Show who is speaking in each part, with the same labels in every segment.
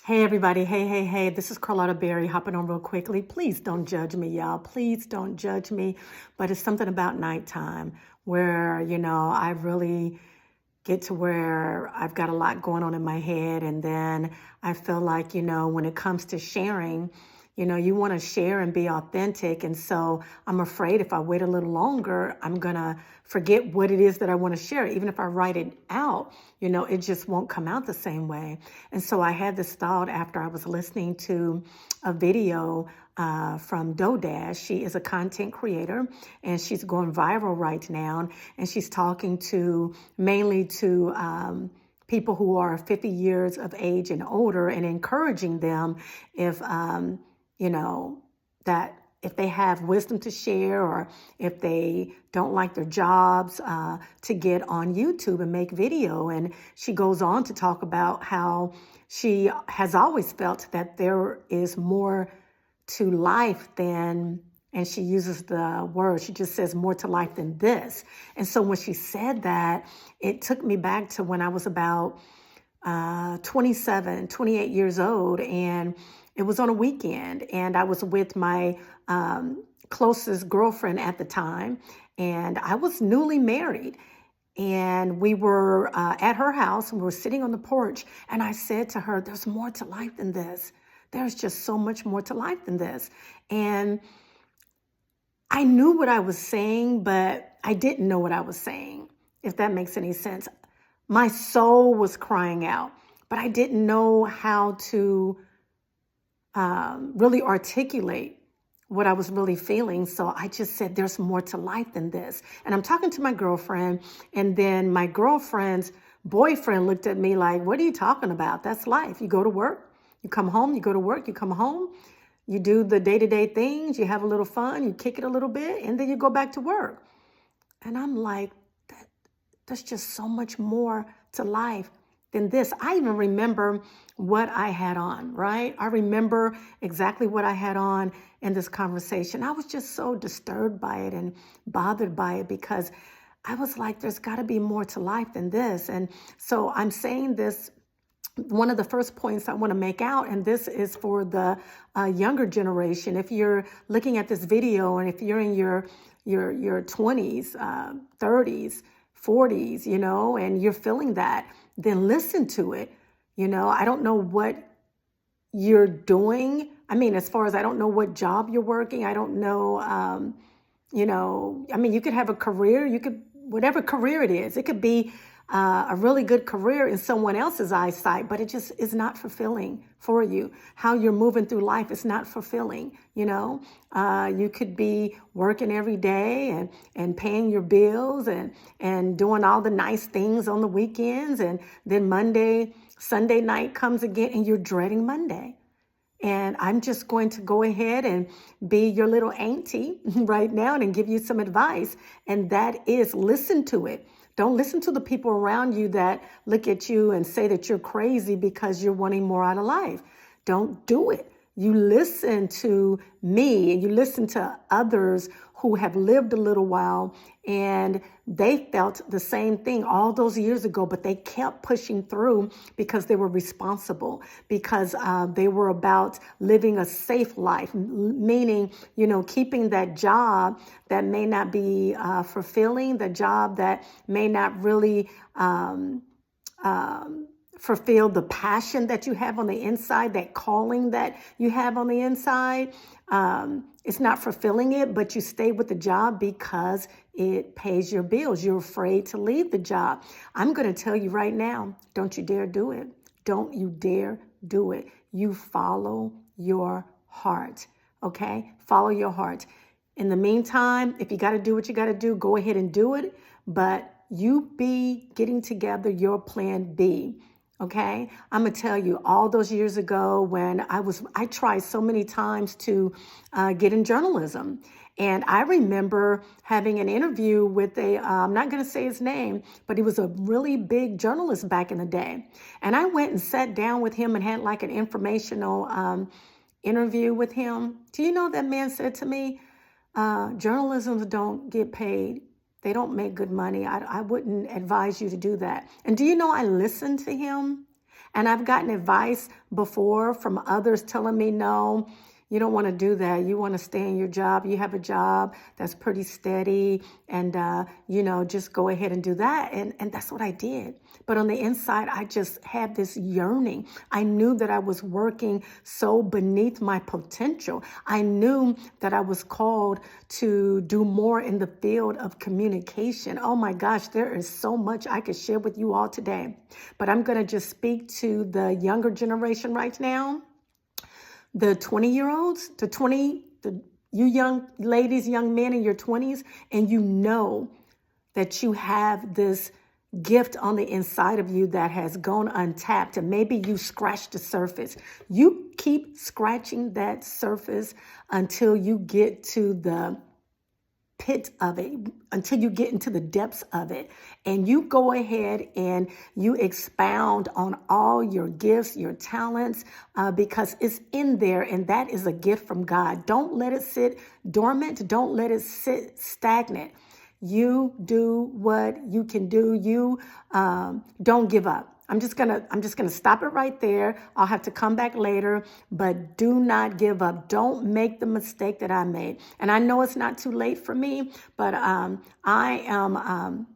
Speaker 1: Hey everybody, hey. This is Carlotta Berry hopping on real quickly. Please don't judge me, y'all. Please don't judge me. But it's something about nighttime where, I really get to where I've got a lot going on in my head. And then I feel like, when it comes to sharing, you want to share and be authentic. And so I'm afraid if I wait a little longer, I'm going to forget what it is that I want to share. Even if I write it out, it just won't come out the same way. And so I had this thought after I was listening to a video from DoDash. She is a content creator and she's going viral right now. And she's talking mainly to people who are 50 years of age and older and encouraging them if, that if they have wisdom to share or if they don't like their jobs, to get on YouTube and make video. And she goes on to talk about how she has always felt that there is more to life than, and she uses the word, she just says more to life than this. And so when she said that, it took me back to when I was about 27, 28 years old. And it was on a weekend and I was with my closest girlfriend at the time. And I was newly married. And we were at her house and we were sitting on the porch. And I said to her, there's more to life than this. There's just so much more to life than this. And I knew what I was saying, but I didn't know what I was saying, if that makes any sense. My soul was crying out, but I didn't know how to really articulate what I was really feeling. So I just said, there's more to life than this. And I'm talking to my girlfriend, and then my girlfriend's boyfriend looked at me like, what are you talking about? That's life. You go to work, you come home, you go to work, you come home, you do the day-to-day things, you have a little fun, you kick it a little bit, and then you go back to work. And I'm like, there's just so much more to life than this. I even remember what I had on, right? I remember exactly what I had on in this conversation. I was just so disturbed by it and bothered by it because I was like, there's got to be more to life than this. And so I'm saying this, one of the first points I want to make out, and this is for the younger generation. If you're looking at this video and if you're in your 20s, 30s, 40s, and you're feeling that, then listen to it. I don't know what you're doing. I mean, as far as I don't know what job you're working. I don't know, you could have a career. Whatever career it is, it could be a really good career in someone else's eyesight, but it just is not fulfilling for you. How you're moving through life is not fulfilling. You could be working every day and paying your bills and doing all the nice things on the weekends. And then Sunday night comes again and you're dreading Monday. And I'm just going to go ahead and be your little auntie right now and give you some advice. And that is, listen to it. Don't listen to the people around you that look at you and say that you're crazy because you're wanting more out of life. Don't do it. You listen to me and you listen to others who have lived a little while and they felt the same thing all those years ago, but they kept pushing through because they were responsible, because they were about living a safe life, meaning, keeping that job that may not be fulfilling, the job that may not really fulfill the passion that you have on the inside, that calling that you have on the inside. It's not fulfilling it, but you stay with the job because it pays your bills. You're afraid to leave the job. I'm going to tell you right now, don't you dare do it. Don't you dare do it. You follow your heart, okay? Follow your heart. In the meantime, if you got to do what you got to do, go ahead and do it. But you be getting together your plan B. Okay, I'm going to tell you, all those years ago when I tried so many times to get in journalism. And I remember having an interview with I'm not going to say his name, but he was a really big journalist back in the day. And I went and sat down with him and had like an informational interview with him. Do you know that man said to me, journalism don't get paid. They don't make good money. I wouldn't advise you to do that. And do you know, I listened to him And I've gotten advice before from others telling me, no, you don't want to do that. You want to stay in your job. You have a job that's pretty steady and, just go ahead and do that. And that's what I did. But on the inside, I just had this yearning. I knew that I was working so beneath my potential. I knew that I was called to do more in the field of communication. Oh my gosh, there is so much I could share with you all today. But I'm going to just speak to the younger generation right now. The 20-year-olds, you young ladies, young men in your 20s, and you know that you have this gift on the inside of you that has gone untapped, and maybe you scratched the surface. You keep scratching that surface until you get to the pit of it, until you get into the depths of it, and you go ahead and you expound on all your gifts, your talents, because it's in there, and that is a gift from God. Don't let it sit dormant. Don't let it sit stagnant. You do what you can do. You don't give up. I'm just gonna stop it right there. I'll have to come back later, but do not give up. Don't make the mistake that I made. And I know it's not too late for me, but I am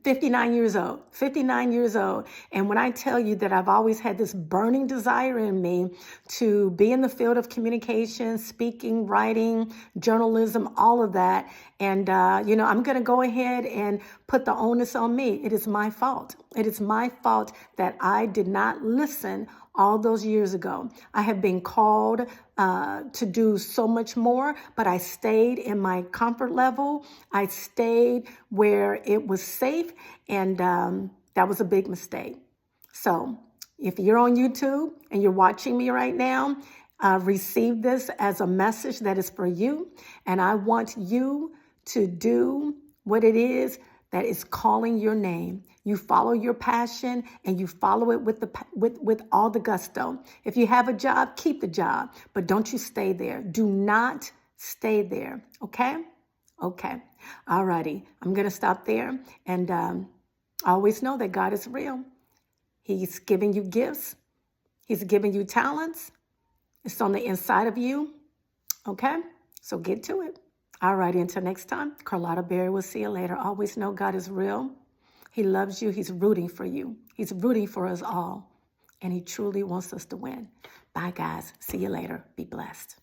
Speaker 1: 59 years old, 59 years old. And when I tell you that I've always had this burning desire in me to be in the field of communication, speaking, writing, journalism, all of that. And, I'm going to go ahead and put the onus on me. It is my fault. It is my fault that I did not listen all those years ago. I have been called to do so much more, but I stayed in my comfort level. I stayed where it was safe, and that was a big mistake. So if you're on YouTube and you're watching me right now, receive this as a message that is for you, and I want you to do what it is that is calling your name. You follow your passion and you follow it with all the gusto. If you have a job, keep the job, but don't you stay there. Do not stay there. Okay? Okay. All righty. I'm going to stop there. And always know that God is real. He's giving you gifts. He's giving you talents. It's on the inside of you. Okay? So get to it. All righty, until next time, Carlotta Berry will see you later. Always know God is real. He loves you. He's rooting for you. He's rooting for us all. And he truly wants us to win. Bye, guys. See you later. Be blessed.